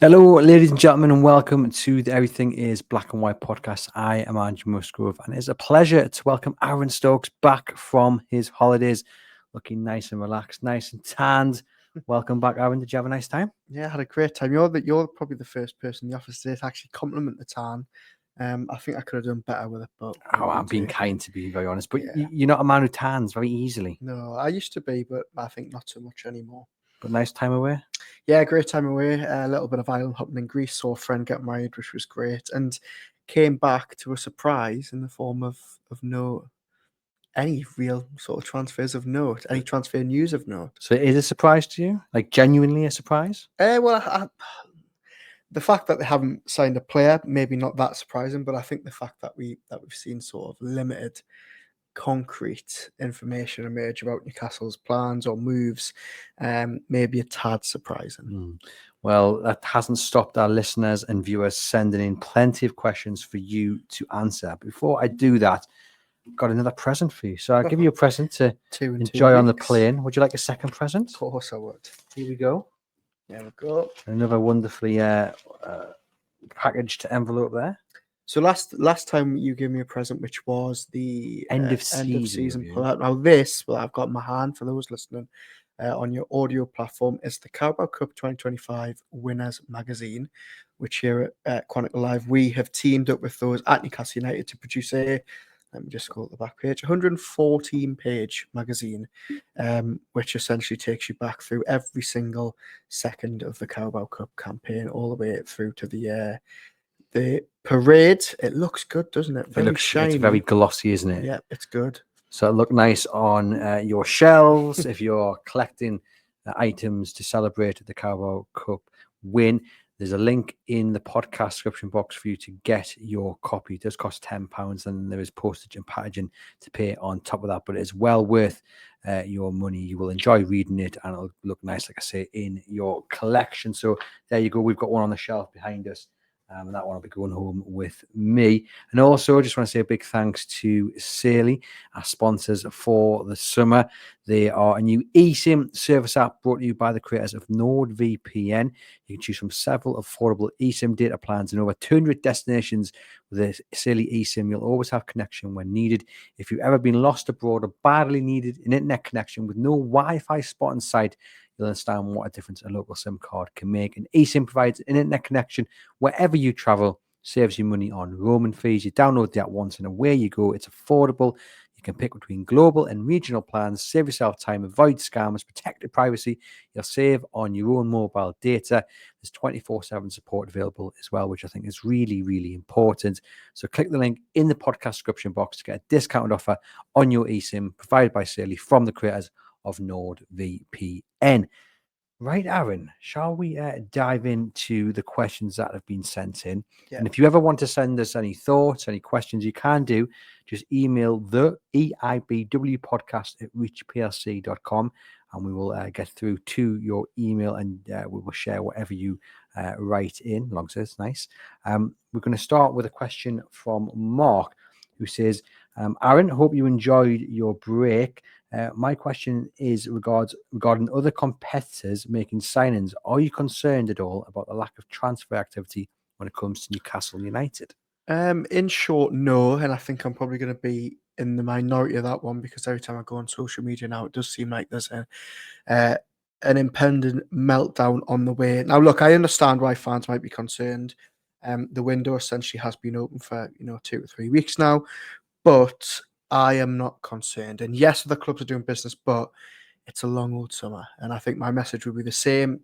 Hello, ladies and gentlemen, and welcome to the Everything is Black and White podcast. I am Andrew Musgrove, and it's a pleasure to welcome Aaron Stokes back from his holidays, looking nice and relaxed, nice and tanned. Welcome back, Aaron. Did you have a nice time? Yeah, I had a great time. You're probably the first person in the office today to actually compliment the tan. I think I could have done better with it, but Oh, I'm being kind, to be very honest. But you're not a man who tans very easily. No, I used to be, but I think not so much anymore. But nice time away? Yeah, great time away. A little bit of island hopping in Greece, saw a friend get married, which was great, and came back to a surprise in the form of no any real sort of transfers of note, any transfer news of note. So it is a surprise to you? Like genuinely a surprise? The fact that they haven't signed a player, maybe not that surprising, but I think the fact that we've seen sort of limited concrete information emerge about Newcastle's plans or moves, maybe a tad surprising. Well, that hasn't stopped our listeners and viewers sending in plenty of questions for you to answer. Before I do that, I've got another present for you. So I'll give you a present to enjoy on the plane. Would you like a second present? Of course I would. Here we go. There we go. Another wonderfully packaged envelope there. So last time you gave me a present, which was the end of season pull-out. Now this, I've got in my hand for those listening on your audio platform, is the Carabao Cup 2025 Winners Magazine, which here at Chronicle Live, we have teamed up with those at Newcastle United to produce let me just scroll to the back page, 114-page magazine, which essentially takes you back through every single second of the Carabao Cup campaign, all the way through to the parade. It looks good, doesn't it? It looks shiny. It's very glossy, isn't it? Yeah, it's good. So it look nice on your shelves if you're collecting items to celebrate the Carabao Cup win. There's a link in the podcast description box for you to get your copy. It does cost £10, and there is postage and packaging to pay on top of that, but it's well worth your money. You will enjoy reading it, and it'll look nice, like I say, in your collection. So there you go. We've got one on the shelf behind us. And that one will be going home with me. And also, I just want to say a big thanks to Sealy, our sponsors for the summer. They are a new eSIM service app brought to you by the creators of NordVPN. You can choose from several affordable eSIM data plans in over 200 destinations. With a Sealy eSIM, you'll always have connection when needed. If you've ever been lost abroad or badly needed an internet connection with no Wi-Fi spot in sight, you'll understand what a difference a local SIM card can make. And eSIM provides an internet connection wherever you travel, saves you money on roaming fees. You download the app once and away you go. It's affordable. You can pick between global and regional plans, save yourself time, avoid scams, protect your privacy. You'll save on your own mobile data. There's 24/7 support available as well, which I think is really, really important. So click the link in the podcast description box to get a discounted offer on your eSIM provided by Sealy from the creators of NordVPN. Right, Aaron, shall we dive into the questions that have been sent in? Yeah. And if you ever want to send us any thoughts, any questions, you can do. Just email the EIBW podcast at reachplc.com, and we will get through to your email, and we will share whatever you write in, as long as it's nice. We're going to start with a question from Mark, who says, Aaron, hope you enjoyed your break. My question is regarding other competitors making signings. Are you concerned at all about the lack of transfer activity when it comes to Newcastle United? In short, no. And I think I'm probably going to be in the minority of that one, because every time I go on social media now, it does seem like there's an impending meltdown on the way. Now, look, I understand why fans might be concerned. The window essentially has been open for 2 or 3 weeks now, but I am not concerned. And yes, the clubs are doing business, but it's a long old summer. And I think my message would be the same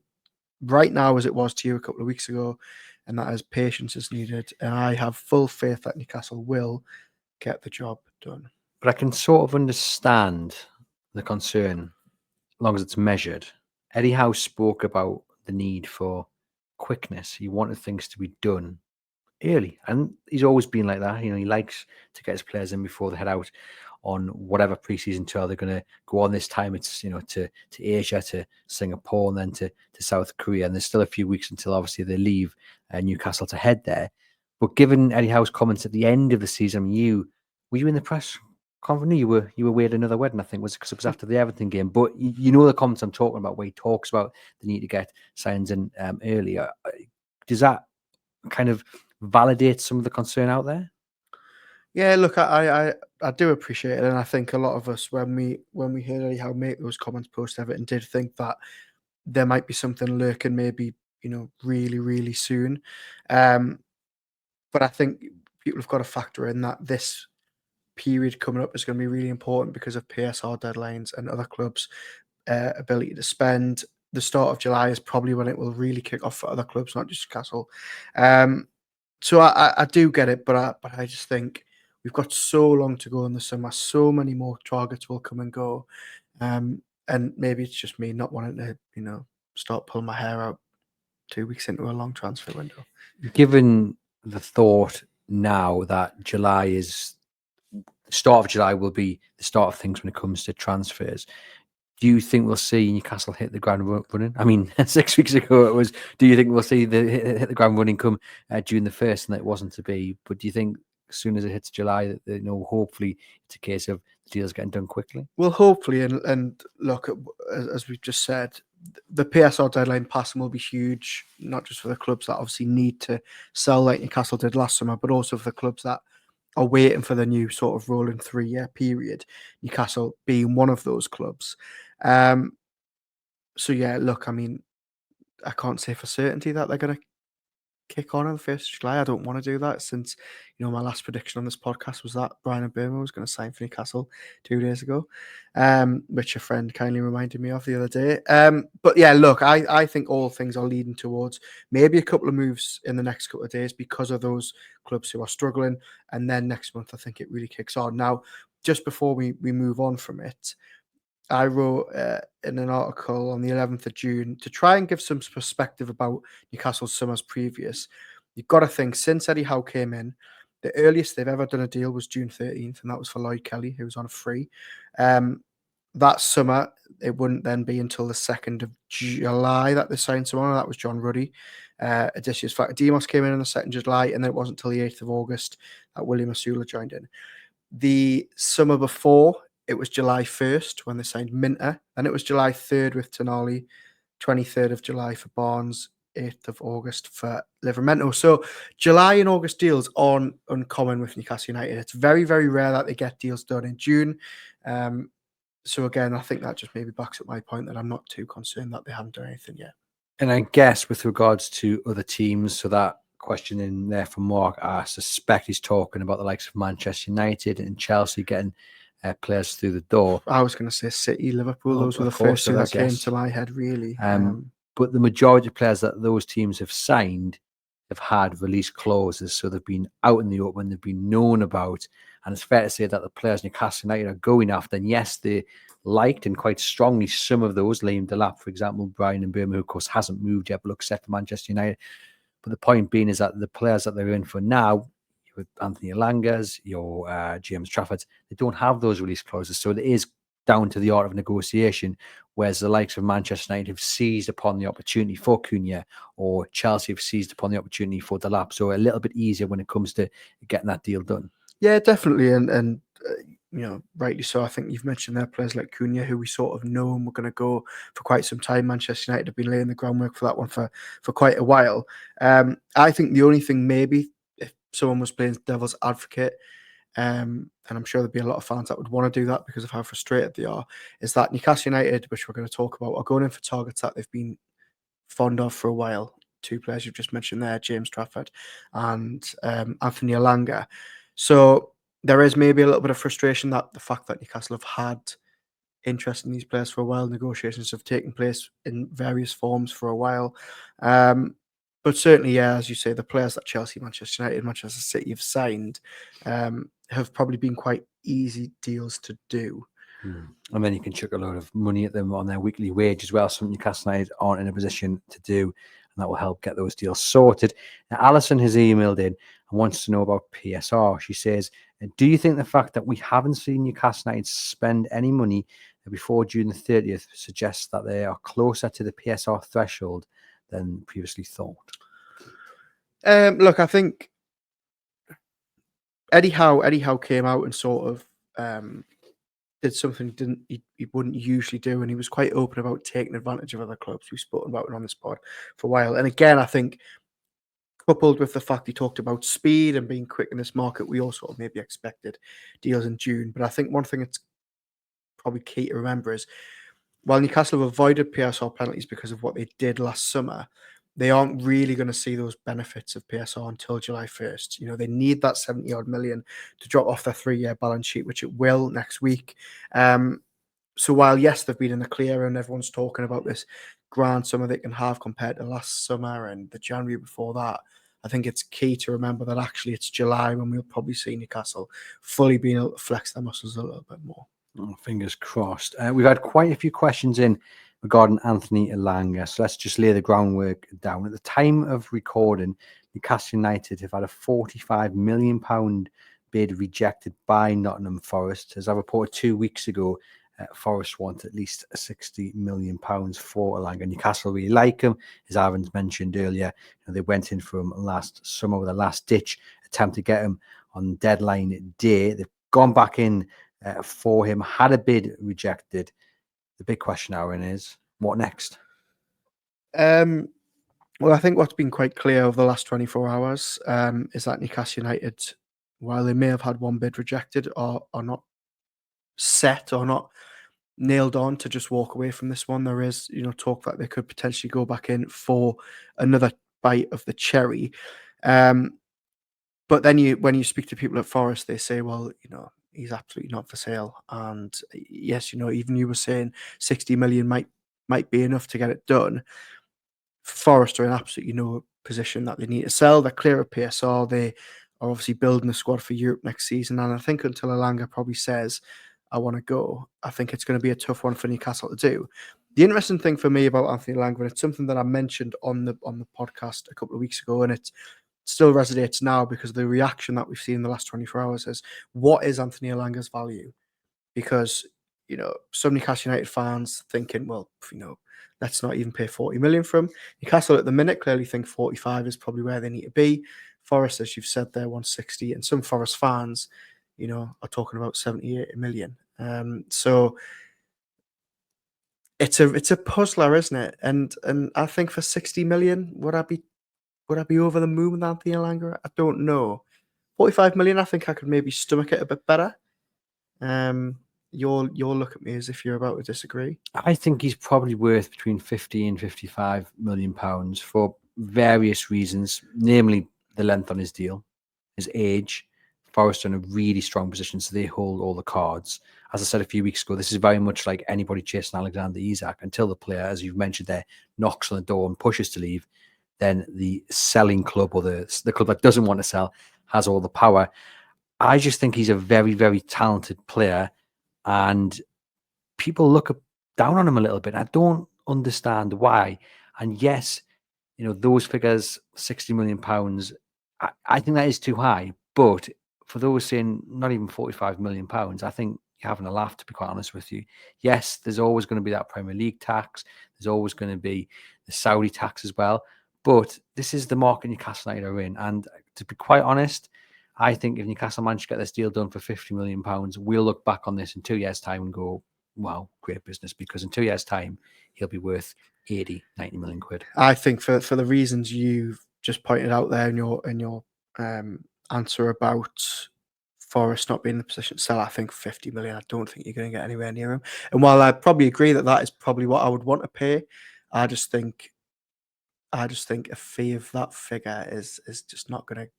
right now as it was to you a couple of weeks ago. And that is patience is needed. And I have full faith that Newcastle will get the job done. But I can sort of understand the concern as long as it's measured. Eddie Howe spoke about the need for quickness. He wanted things to be done early, and he's always been like that. He likes to get his players in before they head out on whatever preseason tour they're going to go on. This time it's to Asia, to Singapore, and then to South Korea, and there's still a few weeks until obviously they leave Newcastle to head there. But given Eddie Howe's comments at the end of the season, were you in the press conference? You were away at another wedding, I think, because it was after the Everton game. But you know the comments I'm talking about, where he talks about the need to get signs in earlier. Does that kind of validate some of the concern out there? Yeah, look, I do appreciate it, and I think a lot of us, when we heard Eddie Howe make those comments post Everton, did think that there might be something lurking, maybe really, really soon. But I think people have got to factor in that this period coming up is going to be really important because of PSR deadlines and other clubs' ability to spend. The start of July is probably when it will really kick off for other clubs, not just Newcastle. So I do get it, but I just think we've got so long to go in the summer. So many more targets will come and go, and maybe it's just me not wanting to, start pulling my hair out 2 weeks into a long transfer window. Given the thought now that July is the start of July will be the start of things when it comes to transfers, do you think we'll see Newcastle hit the ground running? I mean, 6 weeks ago it was. Do you think we'll see hit the ground running come June the 1st, and it wasn't to be? But do you think as soon as it hits July, that hopefully it's a case of the deals getting done quickly? Well, hopefully, and look, as we've just said, the PSR deadline passing will be huge, not just for the clubs that obviously need to sell like Newcastle did last summer, but also for the clubs that are waiting for the new sort of rolling 3-year period, Newcastle being one of those clubs. So yeah, look, I mean, I can't say for certainty that they're going to kick on the 1st of July. I don't want to do that, since my last prediction on this podcast was that Brian Mbeumo was going to sign for Newcastle 2 days ago, which a friend kindly reminded me of the other day. But yeah, look, I think all things are leading towards maybe a couple of moves in the next couple of days because of those clubs who are struggling, and then next month I think it really kicks on. Now, just before we move on from it, I wrote in an article on the 11th of June to try and give some perspective about Newcastle's summers previous. You've got to think, since Eddie Howe came in, the earliest they've ever done a deal was June 13th, and that was for Lloyd Kelly, who was on a free. That summer, it wouldn't then be until the 2nd of July that they signed someone, and that was John Ruddy. Odysseus Demos came in on the 2nd of July, and then it wasn't until the 8th of August that William Asula joined in. The summer before, it was July 1st when they signed Minter. Then it was July 3rd with Tonali, 23rd of July for Barnes, 8th of August for Livramento. So July and August deals aren't uncommon with Newcastle United. It's very, very rare that they get deals done in June. So again, I think that just maybe backs up my point that I'm not too concerned that they haven't done anything yet. And I guess with regards to other teams, so that question in there from Mark, I suspect he's talking about the likes of Manchester United and Chelsea getting players through the door. I was going to say City, Liverpool. Those were the first two that came to my head, really. But the majority of players that those teams have signed have had release clauses, so they've been out in the open, they've been known about, and it's fair to say that the players Newcastle United are going after, and yes, they liked and quite strongly some of those, Liam Delap, for example, Brian Mbeumo, who of course hasn't moved yet, but looks set for Manchester United. But the point being is that the players that they're in for now, with Anthony Elanga's, your James Trafford's, they don't have those release clauses. So it is down to the art of negotiation, whereas the likes of Manchester United have seized upon the opportunity for Cunha, or Chelsea have seized upon the opportunity for Delap. So a little bit easier when it comes to getting that deal done. Yeah, definitely. And rightly so. I think you've mentioned there players like Cunha, who we sort of know and we're going to go for quite some time. Manchester United have been laying the groundwork for that one for quite a while. I think the only thing, maybe if someone was playing devil's advocate, and I'm sure there'd be a lot of fans that would want to do that because of how frustrated they are, is that Newcastle United, which we're going to talk about, are going in for targets that they've been fond of for a while. Two players you've just mentioned there, James Trafford and Anthony Elanga. So there is maybe a little bit of frustration that the fact that Newcastle have had interest in these players for a while, negotiations have taken place in various forms for a while. But certainly, yeah, as you say, the players that Chelsea, Manchester United, Manchester City have signed have probably been quite easy deals to do. And then you can chuck a load of money at them on their weekly wage as well. Something Newcastle United aren't in a position to do, and that will help get those deals sorted. Now, Alison has emailed in and wants to know about PSR. She says, do you think the fact that we haven't seen Newcastle United spend any money before June the 30th suggests that they are closer to the PSR threshold than previously thought? Look, I think Eddie Howe came out and sort of did something he wouldn't usually do, and he was quite open about taking advantage of other clubs. We've spoken about it on this pod for a while. And again, I think coupled with the fact he talked about speed and being quick in this market, we also maybe expected deals in June. But I think one thing that's probably key to remember is while Newcastle have avoided PSR penalties because of what they did last summer, they aren't really going to see those benefits of PSR until July 1st. You know, they need that 70 odd million to drop off their 3-year balance sheet, which it will next week. So while, yes, they've been in the clear and everyone's talking about this grand summer they can have compared to last summer and the January before that, I think it's key to remember that actually it's July when we'll probably see Newcastle fully being able to flex their muscles a little bit more. Oh, fingers crossed. We've had quite a few questions in regarding Anthony Elanga, so let's just lay the groundwork down. At the time of recording, Newcastle United have had a £45 million bid rejected by Nottingham Forest. As I reported 2 weeks ago, Forest want at least £60 million for Elanga. Newcastle really like him, as Aaron's mentioned earlier. They went in for him last summer with a last-ditch attempt to get him on deadline day. They've gone back in for him, had a bid rejected. The big question, Aaron, is what next? Well, I think what's been quite clear over the last 24 hours is that Newcastle United, while they may have had one bid rejected, are not set or not nailed on to just walk away from this one. There is, talk that they could potentially go back in for another bite of the cherry. But then when you speak to people at Forest, they say, well, he's absolutely not for sale. And yes, even you were saying 60 million might be enough to get it done. Forest are in absolutely no position that they need to sell. They're clear of PSR. They are obviously building a squad for Europe next season. And I think until Elanga probably says, I want to go, I think it's going to be a tough one for Newcastle to do. The interesting thing for me about Anthony Elanga, and it's something that I mentioned on the podcast a couple of weeks ago, and it still resonates now because of the reaction that we've seen in the last 24 hours is, what is Anthony Elanga's value? Because, some Newcastle United fans thinking, well, let's not even pay 40 million for him. Newcastle at the minute clearly think 45 is probably where they need to be. Forest, as you've said there, 160. And some Forest fans, are talking about 78 million. So it's a puzzler, isn't it? And I think for 60 million, would I be over the moon with Anthony Elanga? I don't know. 45 million, I think I could maybe stomach it a bit better. You'll look at me as if you're about to disagree. I think he's probably worth between 50 and 55 million pounds for various reasons, namely the length on his deal, his age. Forest are in a really strong position, so they hold all the cards. As I said a few weeks ago, this is very much like anybody chasing Alexander Isak. Until the player, as you've mentioned there, knocks on the door and pushes to leave, then the selling club or the club that doesn't want to sell has all the power. I just think he's a very, very talented player, and people look down on him a little bit. I don't understand why. And yes, those figures, £60 million, I think that is too high. But for those saying not even £45 million, I think you're having a laugh, to be quite honest with you. Yes, there's always going to be that Premier League tax. There's always going to be the Saudi tax as well. But this is the market Newcastle United are in. And to be quite honest, I think if Newcastle manage to get this deal done for £50 million, we'll look back on this in 2 years' time and go, wow, great business, because in 2 years' time, he'll be worth 80, 90 million quid. I think for the reasons you've just pointed out there in your answer about Forest not being in the position to sell, I think 50 million, I don't think you're going to get anywhere near him. And while I probably agree that is probably what I would want to pay, I just think a fee of that figure is just not going to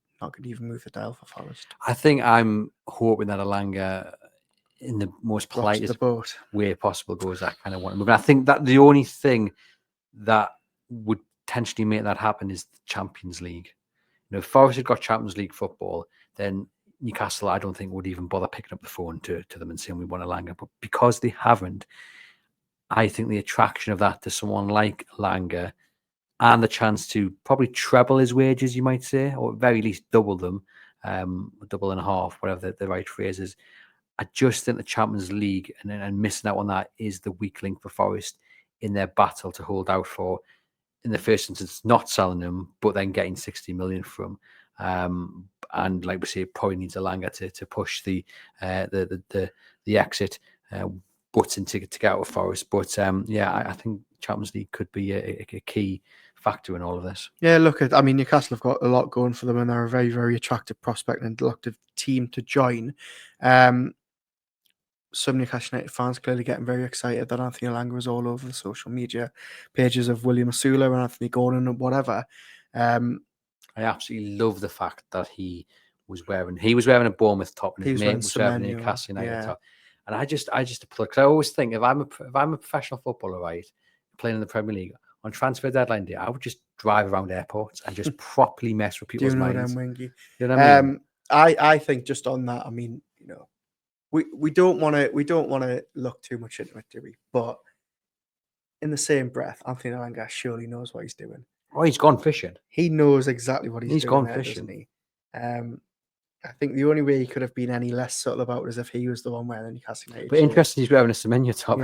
even move the dial for Forest. I think I'm hoping that Elanga, in the most politest way possible, goes that kind of one move. And I think that the only thing that would potentially make that happen is the Champions League. If Forest had got Champions League football, then Newcastle, I don't think, would even bother picking up the phone to them and saying we want Elanga. But because they haven't, I think the attraction of that to someone like Elanga and the chance to probably treble his wages, you might say, or at very least double them, double and a half, whatever the right phrase is. I just think the Champions League and missing out on that is the weak link for Forest in their battle to hold out for, in the first instance, not selling them, but then getting 60 million from. And like we say, it probably needs Elanga to push the exit button to get out of Forest. But I think Champions League could be a key factor in all of this. Yeah, look, I mean, Newcastle have got a lot going for them, and they're a very, very attractive prospect and attractive team to join. Some Newcastle United fans clearly getting very excited that Anthony Elanga was all over the social media pages of William Asula and Anthony Gordon and whatever. I absolutely love the fact that he was wearing a Bournemouth top and He his was mate wearing was wearing a Semenyo, Newcastle United yeah. top. And I just applaud, because I always think if I'm a professional footballer, right, playing in the Premier League, on transfer deadline day, I would just drive around airports and just properly mess with people's minds. Wingy? You know what I mean? I think just on that, I mean, you know, we don't want to look too much into it, do we? But in the same breath, Anthony Elanga surely knows what he's doing. Oh, he's gone fishing. He knows exactly what he's doing gone there, fishing. doesn't he? I think the only way he could have been any less subtle about it is if he was the one wearing the Newcastle United. But interesting, he's wearing a Semenyo top,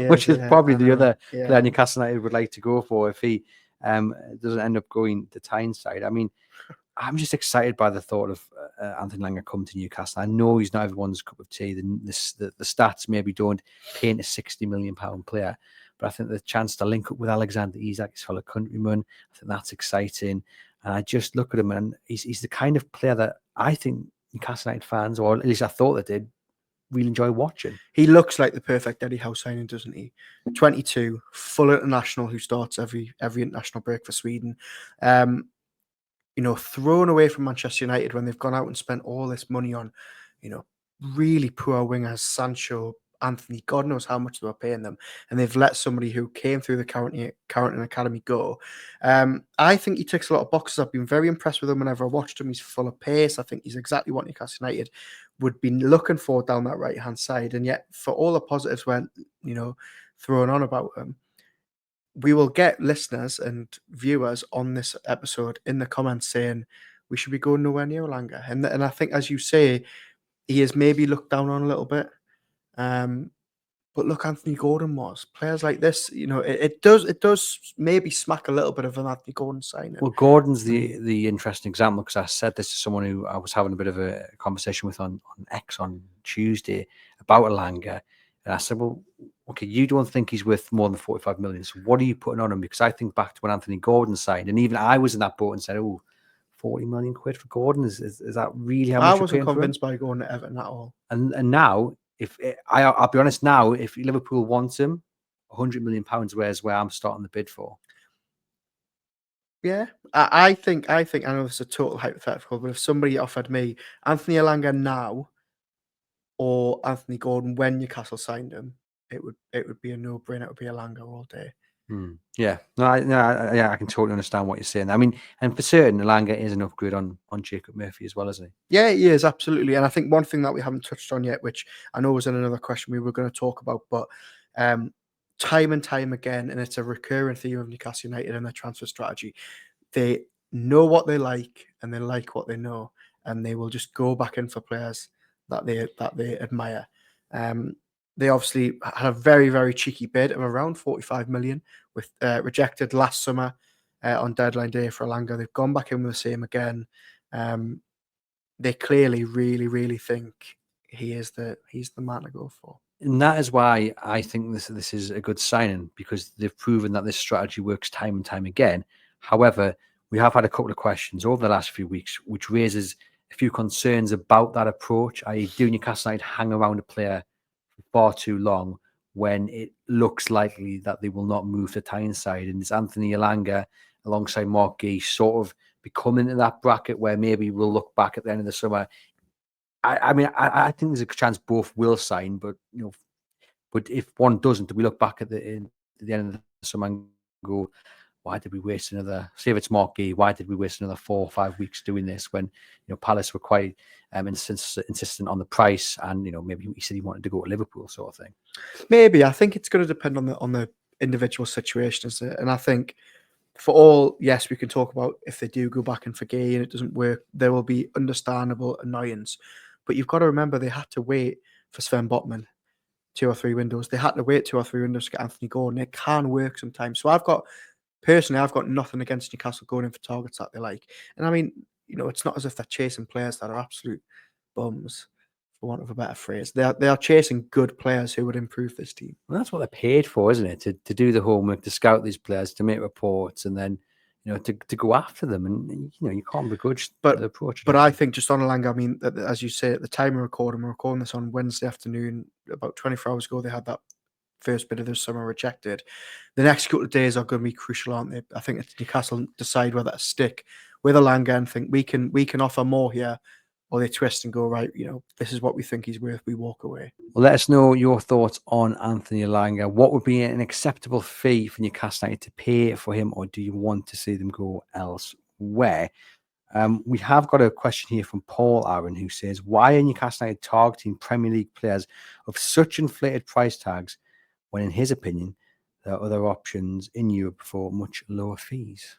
which is probably the other player Newcastle United would like to go for if he doesn't end up going to Tyneside. I mean, I'm just excited by the thought of Anthony Elanga coming to Newcastle. I know he's not everyone's cup of tea. The stats maybe don't paint a £60 million player, but I think the chance to link up with Alexander Isak, his fellow countryman, I think that's exciting. And I just look at him, and he's the kind of player that I think Newcastle United fans, or at least I thought they did, really enjoy watching. He looks like the perfect Eddie Howe signing, doesn't he? 22, full international, who starts every international break for Sweden. You know, thrown away from Manchester United when they've gone out and spent all this money on, you know, really poor wingers, Sancho, Anthony, God knows how much they were paying them, and they've let somebody who came through the Carrington Academy go. I think he ticks a lot of boxes. I've been very impressed with him whenever I watched him. He's full of pace. I think he's exactly what Newcastle United would be looking for down that right-hand side, and yet for all the positives went, you know, thrown on about him, we will get listeners and viewers on this episode in the comments saying we should be going nowhere near Elanga. And I think, as you say, he is maybe looked down on a little bit. But look, Anthony Gordon was. Players like this, you know, it does maybe smack a little bit of an Anthony Gordon signing. Well, Gordon's the interesting example, because I said this to someone who I was having a bit of a conversation with on X on Tuesday about Elanga. And I said, well, okay, you don't think he's worth more than 45 million. So what are you putting on him? Because I think back to when Anthony Gordon signed, and even I was in that boat and said, oh, 40 million quid for Gordon? Is that really how much? I wasn't convinced by going to Everton at all. And now, I'll be honest, now if Liverpool wants him, £100 million, where's where I'm starting the bid for. Yeah, I think I know this is a total hypothetical, but if somebody offered me Anthony Elanga now or Anthony Gordon when Newcastle signed him, it would be a no-brainer. It would be Elanga all day. Yeah, I can totally understand what you're saying. I mean, and for certain, Elanga is an upgrade on Jacob Murphy as well, isn't he? Yeah, he is, absolutely. And I think one thing that we haven't touched on yet, which I know was in another question we were going to talk about, but time and time again, and it's a recurring theme of Newcastle United and their transfer strategy, they know what they like and they like what they know, and they will just go back in for players that they admire. They obviously had a very, very cheeky bid of around 45 million, with rejected last summer on deadline day for Elanga. They've gone back in with the same again. They clearly really, really think he's the man to go for. And that is why I think this is a good signing, because they've proven that this strategy works time and time again. However, we have had a couple of questions over the last few weeks, which raises a few concerns about that approach. I.e., do Newcastle United hang around a player for far too long when it looks likely that they will not move to Tyneside? And is Anthony Elanga alongside Mark Gee sort of becoming into that bracket where maybe we'll look back at the end of the summer? I mean, I think there's a chance both will sign, but but if one doesn't, we look back at the end of the summer and go, why did we waste another? Say if it's Mark Gee, why did we waste another 4 or 5 weeks doing this when Palace were quite insistent on the price, and maybe he said he wanted to go to Liverpool, sort of thing. Maybe. I think it's going to depend on the individual situation, isn't it? And I think for all, yes, we can talk about if they do go back in for Gay and it doesn't work, there will be understandable annoyance. But you've got to remember they had to wait for Sven Botman 2 or 3 windows. They had to wait 2 or 3 windows to get Anthony Gordon. It can work sometimes. So I've got nothing against Newcastle going in for targets that they like. And I mean, it's not as if they're chasing players that are absolute bums, for want of a better phrase. They are chasing good players who would improve this team. Well, that's what they're paid for, isn't it? To do the homework, to scout these players, to make reports, and then to go after them, and you can't begrudge But the approach. I think just on Elanga, I mean, as you say, at the time we're recording this on Wednesday afternoon. About 24 hours ago, they had that first bid of the summer rejected. The next couple of days are going to be crucial, aren't they? I think it's Newcastle decide whether to stick with Elanga and think we can offer more here, or they twist and go, right, this is what we think he's worth. We walk away. Well, let us know your thoughts on Anthony Elanga. What would be an acceptable fee for Newcastle United to pay for him, or do you want to see them go elsewhere? We have got a question here from Paul Aaron, who says, why are Newcastle United targeting Premier League players of such inflated price tags when, in his opinion, there are other options in Europe for much lower fees?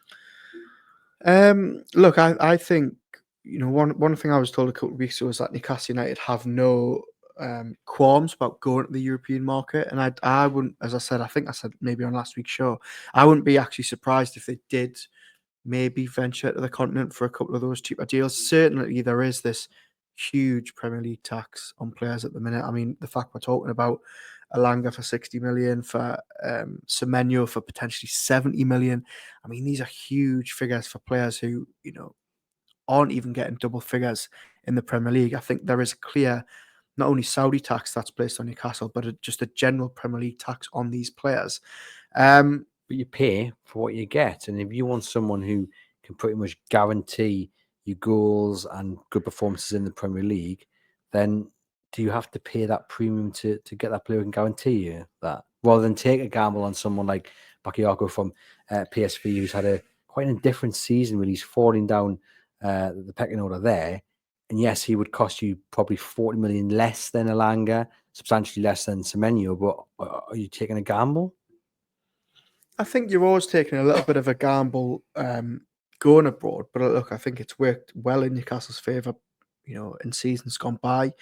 Look, I think, one thing I was told a couple of weeks ago is that Newcastle United have no qualms about going to the European market. And I wouldn't, as I said, I think I said maybe on last week's show, I wouldn't be actually surprised if they did maybe venture to the continent for a couple of those cheaper deals. Certainly, there is this huge Premier League tax on players at the minute. I mean, the fact we're talking about Elanga for 60 million, for Semenyo for potentially 70 million. I mean, these are huge figures for players who, aren't even getting double figures in the Premier League. I think there is a clear, not only Saudi tax that's placed on Newcastle, but just a general Premier League tax on these players. But you pay for what you get. And if you want someone who can pretty much guarantee you goals and good performances in the Premier League, then do you have to pay that premium to get that player who can guarantee you that? Rather than take a gamble on someone like Bakayoko from PSV, who's had quite a different season, really. He's falling down the pecking order there. And yes, he would cost you probably 40 million less than Elanga, substantially less than Semenyo, but are you taking a gamble? I think you're always taking a little bit of a gamble going abroad, but look, I think it's worked well in Newcastle's favour, in seasons gone by.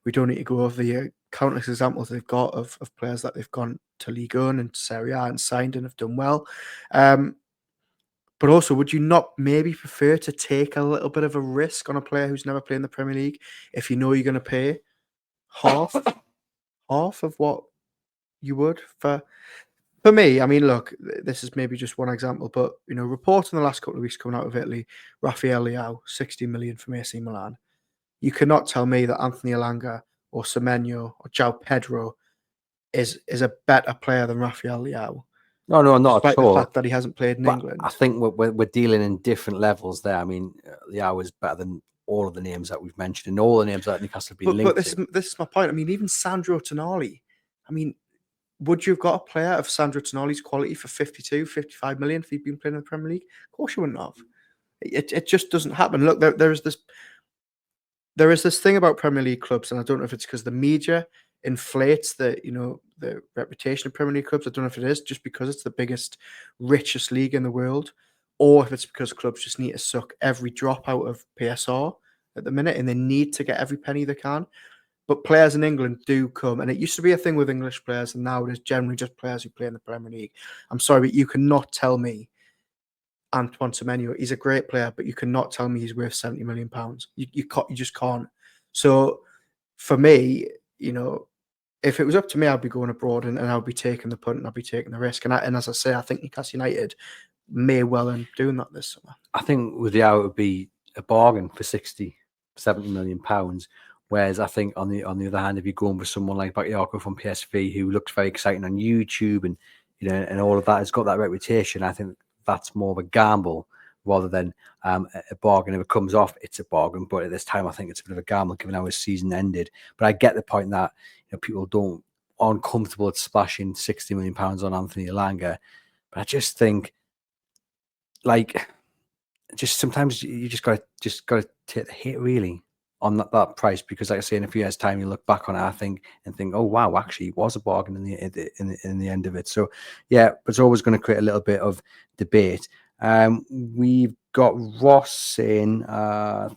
We don't need to go over the countless examples they've got of players that they've gone to Ligue 1 and Serie A and signed and have done well. But also, would you not maybe prefer to take a little bit of a risk on a player who's never played in the Premier League if you know you're going to pay half of what you would for me? I mean, look, this is maybe just one example, but reports in the last couple of weeks coming out of Italy, Rafael Leao, 60 million from AC Milan. You cannot tell me that Anthony Elanga or Semenyo or João Pedro is a better player than Rafael Leao. No, not despite at all. The fact that he hasn't played in England. I think we're dealing in different levels there. I mean, Leao is better than all of the names that we've mentioned and all the names that Newcastle have been linked to. But this is my point. I mean, even Sandro Tonali. I mean, would you have got a player of Sandro Tonali's quality for 52, 55 million if he'd been playing in the Premier League? Of course you wouldn't have. It just doesn't happen. Look, there is this thing about Premier League clubs, and I don't know if it's because the media inflates the reputation of Premier League clubs. I don't know if it is just because it's the biggest, richest league in the world, or if it's because clubs just need to suck every drop out of PSR at the minute, and they need to get every penny they can. But players in England do come, and it used to be a thing with English players, and now it is generally just players who play in the Premier League. I'm sorry, but you cannot tell me Antoine Semenyo, he's a great player, but you cannot tell me he's worth £70 million. You just can't. So for me, if it was up to me, I'd be going abroad and I'd be taking the punt and I'd be taking the risk. And as I say, I think Newcastle United may well end doing that this summer. I think with Leao it would be a bargain for 60, 70 million pounds. Whereas I think on the other hand, if you're going with someone like Bakayoko from PSV, who looks very exciting on YouTube and and all of that, has got that reputation, I think that's more of a gamble rather than a bargain. If it comes off, it's a bargain. But at this time, I think it's a bit of a gamble given how his season ended. But I get the point that people aren't comfortable at splashing £60 million on Anthony Elanga. But I just think, just sometimes you just got to take the hit really on that price, because like I say, in a few years' time, you look back on it, I think, oh wow, actually it was a bargain in the end of it. So yeah, but it's always going to create a little bit of debate. We've got Ross saying,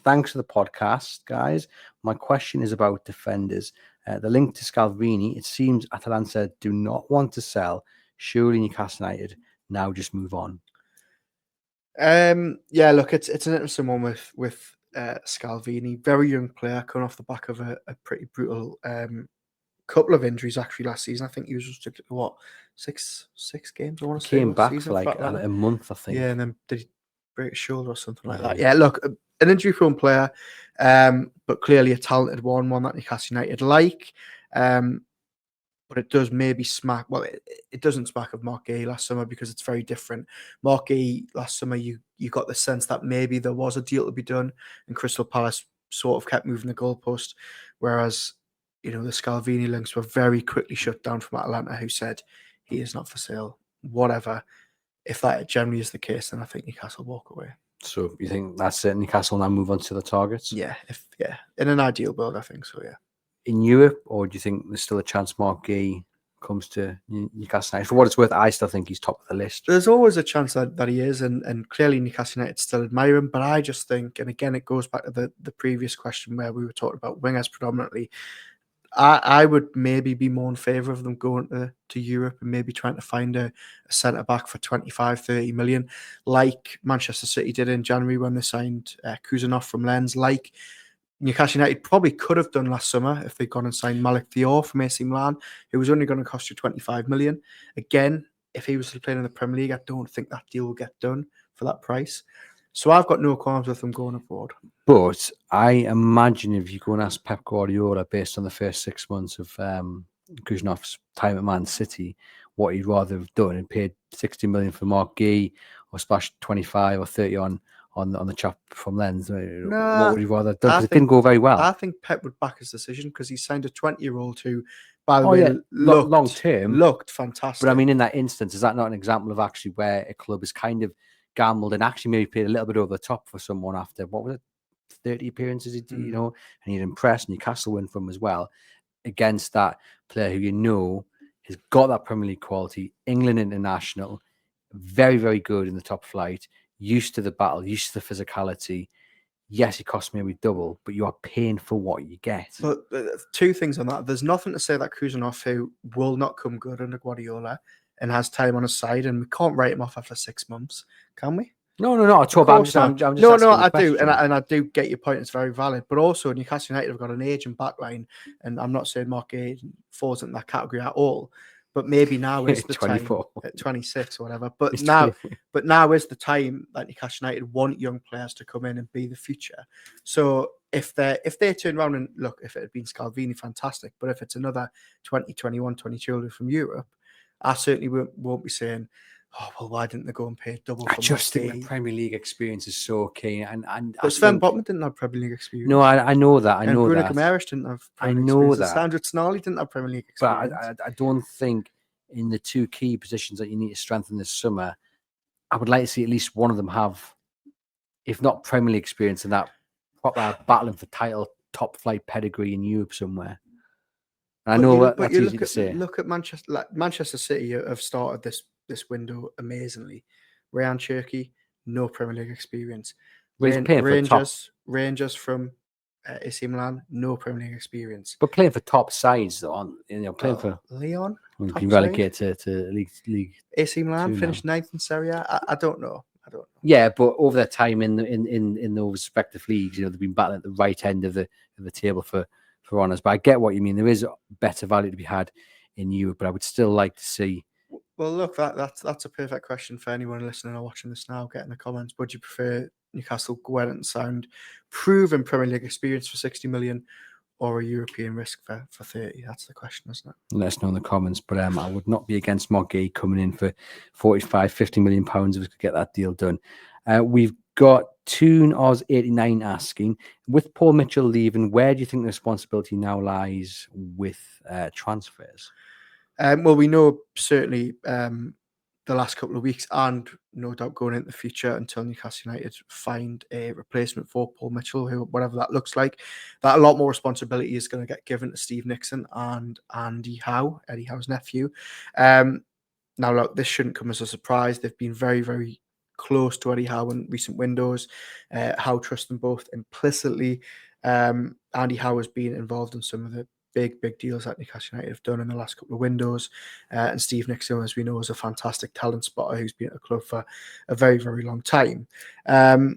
thanks for the podcast, guys. My question is about defenders. The link to Scalvini, it seems Atalanta do not want to sell. Surely Newcastle United now just move on. Yeah, look, it's an interesting one with Scalvini, very young player coming off the back of a pretty brutal couple of injuries actually last season. I think he was restricted to what, six games? I want to say came back for like a month, I think. Yeah, and then did he break his shoulder or something like that. Yeah, look, an injury-prone player, but clearly a talented one that Newcastle United like. But it does maybe smack. Well, it doesn't smack of Mark Gay last summer because it's very different. Mark Gay last summer, you got the sense that maybe there was a deal to be done, and Crystal Palace sort of kept moving the goalpost, whereas the Scalvini links were very quickly shut down from Atlanta, who said he is not for sale. Whatever. If that generally is the case, then I think Newcastle walk away. So you think that's it? Newcastle now move on to the targets? Yeah, in an ideal world, I think so. Yeah. In Europe, or do you think there's still a chance Mark Gay comes to Newcastle United? For what it's worth, I still think he's top of the list. There's always a chance that he is, and clearly Newcastle United still admire him. But I just think, and again, it goes back to the previous question where we were talking about wingers predominantly. I would maybe be more in favour of them going to Europe and maybe trying to find a centre back for 25, 30 million, like Manchester City did in January when they signed Kuzanov from Lens, like Newcastle United probably could have done last summer if they'd gone and signed Malik Dior from AC Milan, who was only going to cost you 25 million. Again, if he was still playing in the Premier League, I don't think that deal will get done for that price. So I've got no qualms with them going abroad. But I imagine if you go and ask Pep Guardiola, based on the first 6 months of Kuznanov's time at Man City, what he'd rather have done and paid 60 million for Mark Gay or splashed 25 or 30 on the chap from Lens. What would he rather have done? Because it didn't go very well. I think Pep would back his decision because he signed a 20-year-old who, by the way, long term looked fantastic. But I mean, in that instance, is that not an example of actually where a club has kind of gambled and actually maybe played a little bit over the top for someone after, what was it, 30 appearances, and he'd impressed. Newcastle win from as well against that player who has got that Premier League quality, England international, very, very good in the top flight, used to the battle, used to the physicality. Yes, he cost maybe double, but you are paying for what you get. But two things on that. There's nothing to say that Kuzanov, who will not come good under Guardiola and has time on his side, and we can't write him off after 6 months, can we? No, not at all. I'm just I do, and I do get your point. It's very valid. But also, Newcastle United have got an aging backline, and I'm not saying Mark Gay falls in that category at all. But maybe now is the 24. Time at 26 or whatever. But now is the time that Newcastle United want young players to come in and be the future. So if they turn around and look, if it had been Scalvini, fantastic. But if it's another 20, 21, 20 children from Europe, I certainly won't be saying, oh, well, why didn't they go and pay double? I just think the Premier League experience is so key. But Sven Botman didn't have Premier League experience. No, I know that. And Bruno Guimaraes didn't have Premier League experience. That. Sandro Tonali didn't have Premier League experience. But I don't think in the two key positions that you need to strengthen this summer, I would like to see at least one of them have, if not Premier League experience, in that proper battling for title, top flight pedigree in Europe somewhere. And I know that's easy to say. Look at Manchester. Like Manchester City have started this window amazingly. Ryan Cherky, no Premier League experience. Rangers from AC Milan, no Premier League experience. But playing for top sides, though, playing for Leon, we've been relegated to League. AC Milan finished 9th in Serie A. I don't know. Yeah, but over their time in those respective leagues, they've been battling at the right end of the table for honours. But I get what you mean. There is better value to be had in Europe, but I would still like to see. Well, look, that's a perfect question for anyone listening or watching this now. Get in the comments. Would you prefer Newcastle go out and sound proven Premier League experience for 60 million or a European risk for 30? That's the question, isn't it? Let us know in the comments. But I would not be against Mark Gay coming in for 45, 50 million pounds if we could get that deal done. We've got Toon Oz 89 asking, with Paul Mitchell leaving, where do you think the responsibility now lies with transfers? Well, we know certainly the last couple of weeks, and no doubt going into the future until Newcastle United find a replacement for Paul Mitchell, whatever that looks like, that a lot more responsibility is going to get given to Steve Nixon and Eddie Howe's nephew. Now, look, this shouldn't come as a surprise. They've been very, very close to Eddie Howe in recent windows. Howe trusts them both implicitly. Andy Howe has been involved in some of the big deals that Newcastle United have done in the last couple of windows. And Steve Nixon, as we know, is a fantastic talent spotter who's been at the club for a very, very long time. So,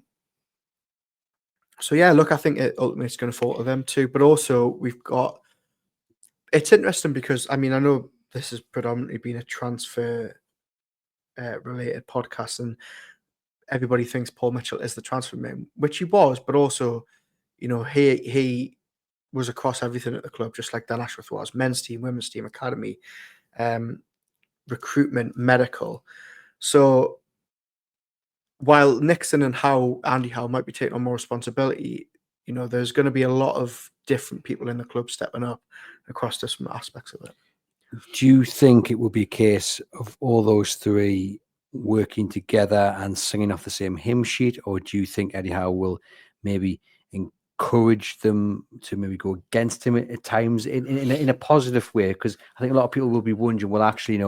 yeah, look, I think ultimately it's going to fall to them too. But also it's interesting because, I mean, I know this has predominantly been a transfer related podcast, and everybody thinks Paul Mitchell is the transfer man, which he was, but also, he was across everything at the club, just like Dan Ashworth was. Men's team, women's team, academy, recruitment, medical. So while Nixon and Andy Howe might be taking on more responsibility, there's going to be a lot of different people in the club stepping up across different aspects of it. Do you think it will be a case of all those three working together and singing off the same hymn sheet, or do you think Eddie Howe will maybe encourage them to maybe go against him at times in a positive way? Because I think a lot of people will be wondering, well, actually,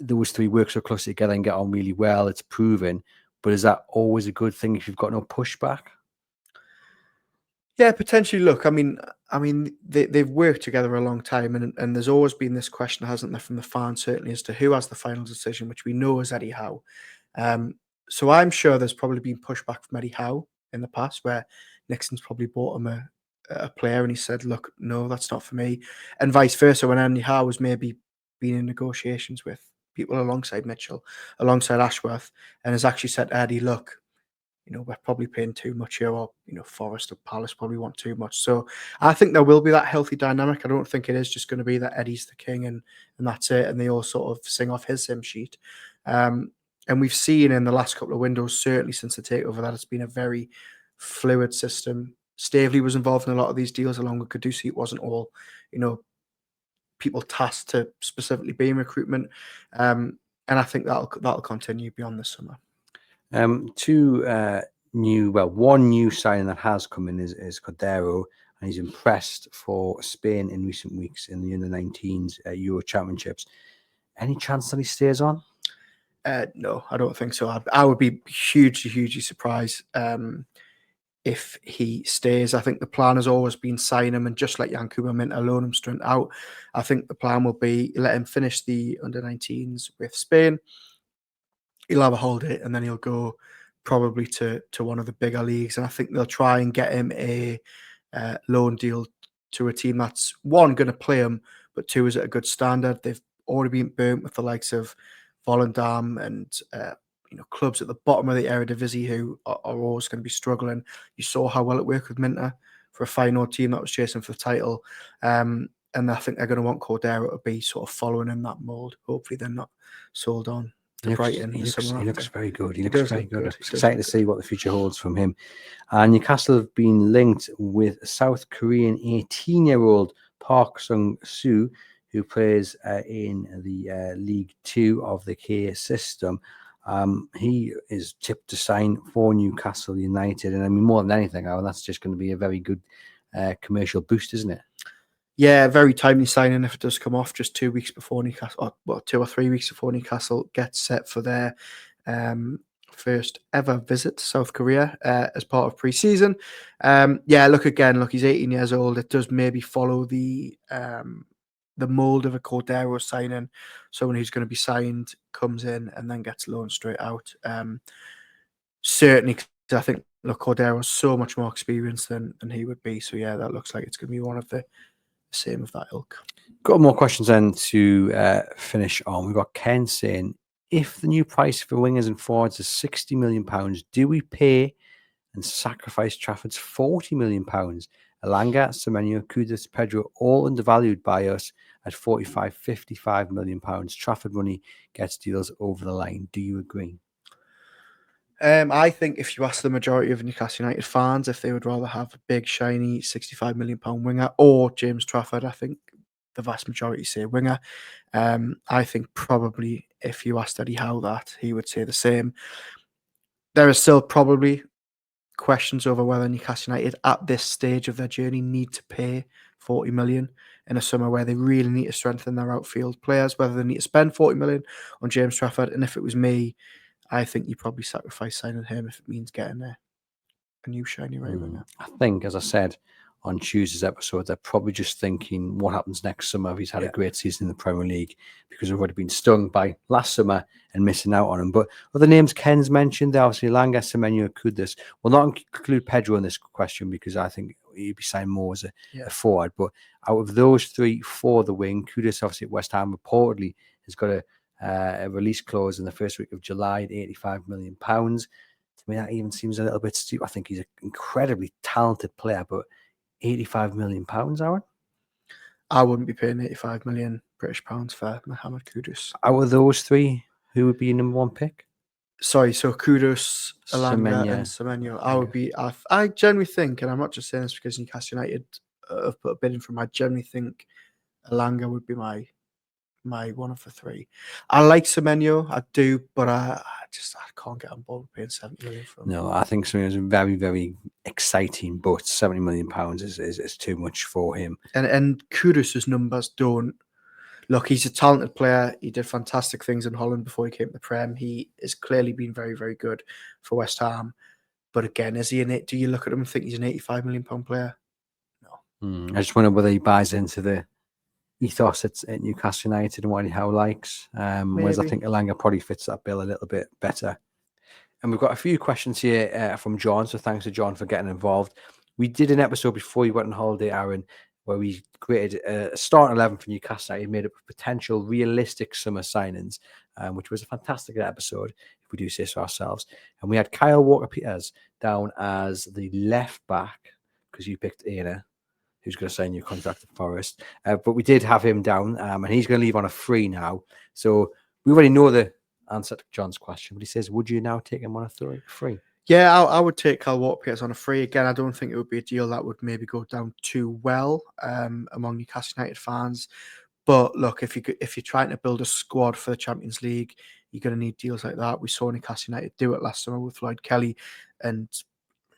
those three work so closely together and get on really well. It's proven, but is that always a good thing if you've got no pushback? Yeah, potentially. Look, I mean, they've worked together a long time, and there's always been this question, hasn't there, from the fans certainly, as to who has the final decision, which we know is Eddie Howe. So I'm sure there's probably been pushback from Eddie Howe in the past, where Nixon's probably bought him a player, and he said, "Look, no, that's not for me," and vice versa. When Eddie Howe was maybe been in negotiations with people alongside Mitchell, alongside Ashworth, and has actually said to Eddie, "Look, we're probably paying too much here," or, Forest or Palace probably want too much. So I think there will be that healthy dynamic. I don't think it is just going to be that Eddie's the king and that's it, and they all sort of sing off his hymn sheet. And we've seen in the last couple of windows, certainly since the takeover, that it's been a very fluid system. Staveley was involved in a lot of these deals along with Caducci. It wasn't all, people tasked to specifically be in recruitment. And I think that'll continue beyond this summer. One new signing that has come in is Cordero, and he's impressed for Spain in recent weeks in the under-19s Euro Championships. Any chance that he stays on? No, I don't think so. I would be hugely surprised if he stays. I think the plan has always been sign him, and just like Yankuba Minter, loan him straight out. I think the plan will be let him finish the under-19s with Spain. He'll have a holiday, and then he'll go probably to one of the bigger leagues. And I think they'll try and get him a loan deal to a team that's, one, going to play him, but two, is at a good standard. They've already been burnt with the likes of Volendam and clubs at the bottom of the Eredivisie who are always going to be struggling. You saw how well it worked with Minter for a Feyenoord team that was chasing for the title. And I think they're going to want Cordero to be sort of following in that mould. Hopefully they're not sold on to Brighton. He looks very good. He looks very good. It's exciting to see what the future holds from him. And Newcastle have been linked with South Korean 18-year-old Park Sung-soo, who plays in the League 2 of the K system. He is tipped to sign for Newcastle United. And I mean, more than anything, that's just going to be a very good commercial boost, isn't it? Yeah, very timely signing if it does come off just 2 weeks before Newcastle, 2 or 3 weeks before Newcastle gets set for their first ever visit to South Korea as part of pre-season. Look, he's 18 years old. It does maybe follow the mould of a Cordero signing. Someone who's going to be signed, comes in, and then gets loaned straight out. Certainly, I think Cordero's so much more experienced than he would be. So yeah, that looks like it's going to be one of the same of that ilk. Got more questions then to finish on. We've got Ken saying, if the new price for wingers and forwards is £60 million, do we pay and sacrifice Trafford's £40 million? Elanga, Semenyo, Kudus, Pedro, all undervalued by us at £45-55 million. Trafford money gets deals over the line. Do you agree? I think if you ask the majority of Newcastle United fans if they would rather have a big, shiny £65 million winger or James Trafford, I think the vast majority say winger. I think probably if you asked Eddie Howe that, he would say the same. There are still probably questions over whether Newcastle United at this stage of their journey need to pay 40 million in a summer where they really need to strengthen their outfield players, whether they need to spend 40 million on James Trafford. And if it was me, I think you probably sacrifice signing him if it means getting a new shiny right winger. I think, as I said on Tuesday's episode, they're probably just thinking what happens next summer if he's had a great season in the Premier League, because we've already been stung by last summer and missing out on him. But other names Ken's mentioned, obviously Elanga, Semenyo, Kudus. We'll not include Pedro in this question because I think he'd be signed more as a forward. But out of those three for the wing, Kudus obviously at West Ham reportedly has got a release clause in the first week of July at £85 million. To me, that even seems a little bit stupid. I think he's an incredibly talented player, but £85 million, Aaron? I wouldn't be paying 85 million British pounds for Mohamed Kudus. Out of those three, who would be your number one pick? Sorry, so Kudus, Elanga, Semenyo. and Semenyo. I would be. I generally think, and I'm not just saying this because Newcastle United have put a bid in for him. I generally think Elanga would be my one of the three. I like Semenyo, I do, but I can't get on board with paying 70 million for him. No, I think Semenyo is very, very exciting, but £70 million is too much for him. And Kudus' numbers don't look. He's a talented player. He did fantastic things in Holland before he came to the Prem. He has clearly been very, very good for West Ham. But again, is he in it? Do you look at him and think he's an £85 million player? No. I just wonder whether he buys into the ethos at Newcastle United and what he likes. Whereas I think Elanga probably fits that bill a little bit better. And we've got a few questions here from John. So thanks to John for getting involved. We did an episode before you went on holiday, Aaron, where we created a starting 11 for Newcastle United, made up of potential realistic summer signings, which was a fantastic episode, if we do say so ourselves. And we had Kyle Walker-Peters down as the left back, because you picked Aina, who's going to sign your contract at Forest. But we did have him down, and he's going to leave on a free now. So we already know the answer to John's question, but he says, would you now take him on a free? Yeah, I would take Kyle Walker-Peters on a free. Again, I don't think it would be a deal that would maybe go down too well among Newcastle United fans. But look, if you're trying to build a squad for the Champions League, you're going to need deals like that. We saw Newcastle United do it last summer with Lloyd Kelly, and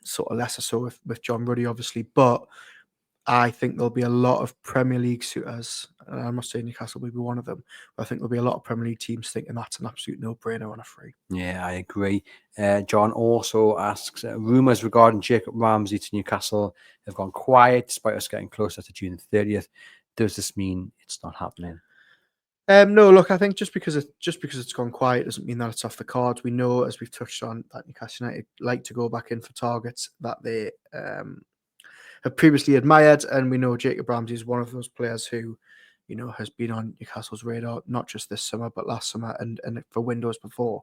sort of lesser so with John Ruddy, obviously. But I think there'll be a lot of Premier League suitors. I'm not saying Newcastle will be one of them, but I think there'll be a lot of Premier League teams thinking that's an absolute no-brainer on a free. Yeah, I agree. John also asks, rumours regarding Jacob Ramsey to Newcastle have gone quiet despite us getting closer to June 30th. Does this mean it's not happening? No, look, I think just because it's gone quiet doesn't mean that it's off the cards. We know, as we've touched on, that Newcastle United like to go back in for targets that they have previously admired, and we know Jacob Ramsey is one of those players who, has been on Newcastle's radar, not just this summer, but last summer and for windows before.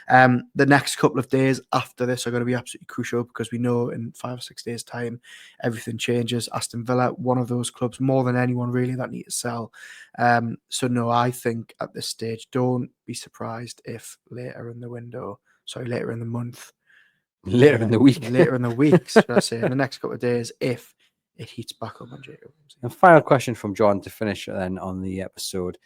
The next couple of days after this are going to be absolutely crucial because we know in 5 or 6 days' time, everything changes. Aston Villa, one of those clubs more than anyone really that need to sell. So no, I think at this stage, don't be surprised if later in the month, Later in the week, should I say, in the next couple of days, if it heats back up on Jacob Ramsey. And final question from John to finish then on the episode.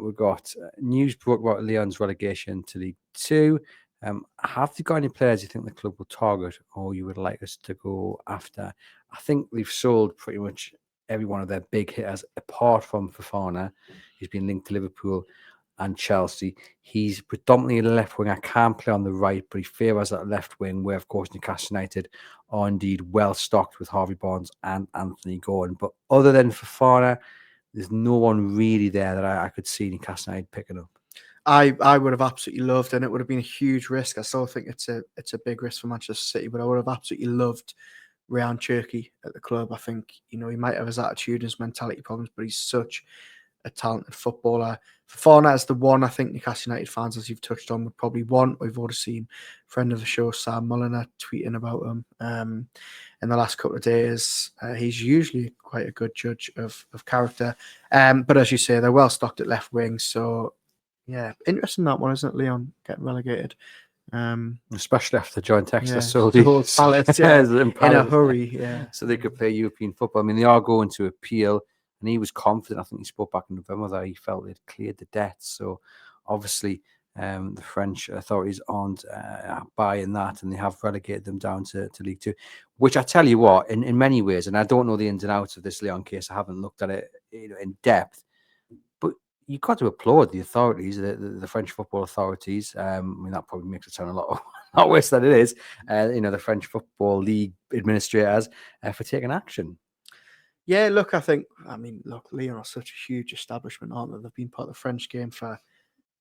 We've got news broke about Leon's relegation to League Two. Have you got any players you think the club will target or you would like us to go after? I think they've sold pretty much every one of their big hitters, apart from Fofana, who's been linked to Liverpool and Chelsea. He's predominantly a left winger, can't play on the right, but he favours that left wing, where, of course, Newcastle United are indeed well stocked with Harvey Barnes and Anthony Gordon. But other than Fofana, there's no one really there that I could see Newcastle United picking up. I would have absolutely loved, and it would have been a huge risk. I still think it's a big risk for Manchester City, but I would have absolutely loved Ryan Cherki at the club. I think, he might have his attitude and his mentality problems, but he's such a talented footballer. Fofana is the one I think Newcastle United fans, as you've touched on, would probably want. We've already seen friend of the show, Sam Mulliner, tweeting about him in the last couple of days. He's usually quite a good judge of character. But as you say, they're well stocked at left wing. So, yeah, interesting that one, isn't it, Leon, getting relegated? Especially after John Textor sold the whole Palace, in a hurry, so they could play European football. I mean, they are going to appeal, and he was confident. I think he spoke back in November that he felt they'd cleared the debts. So obviously the French authorities aren't buying that, and they have relegated them down to League Two, which I tell you what, in many ways, and I don't know the ins and outs of this Leon case, I haven't looked at it in depth, but you've got to applaud the authorities, the French football authorities. I mean, that probably makes it sound a lot worse than it is. The French Football League administrators for taking action. Yeah, look, Lyon are such a huge establishment, aren't they? They've been part of the French game for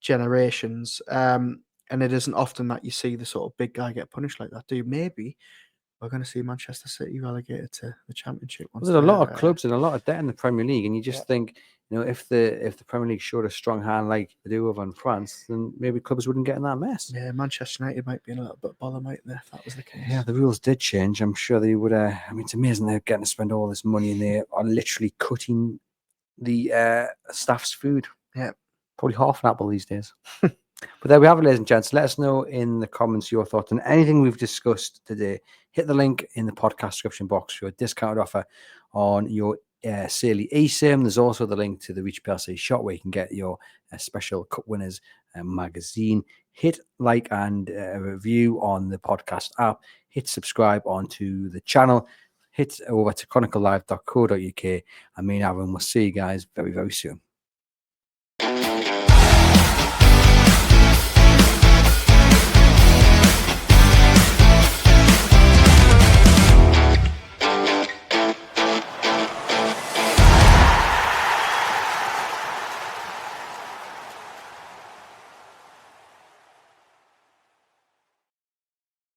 generations. And it isn't often that you see the sort of big guy get punished like that, do you? Maybe we're going to see Manchester City relegated to the Championship. There's a lot of clubs and a lot of debt in the Premier League, and you just think You know, if the Premier League showed a strong hand like they do over in France, then maybe clubs wouldn't get in that mess. Yeah, Manchester United might be in a little bit of bother, mightn't they, if that was the case? Yeah, the rules did change. I'm sure they would. I mean, it's amazing they're getting to spend all this money and they are literally cutting the staff's food. Yeah. Probably half an apple these days. But there we have it, ladies and gents. Let us know in the comments your thoughts on anything we've discussed today. Hit the link in the podcast description box for your discount offer on your Saley eSIM. There's also the link to the Reach PLC shop where you can get your special Cup Winners magazine. Hit like and review on the podcast app. Hit subscribe onto the channel. Hit over to chroniclelive.co.uk. And me and Aaron will see you guys very, very soon.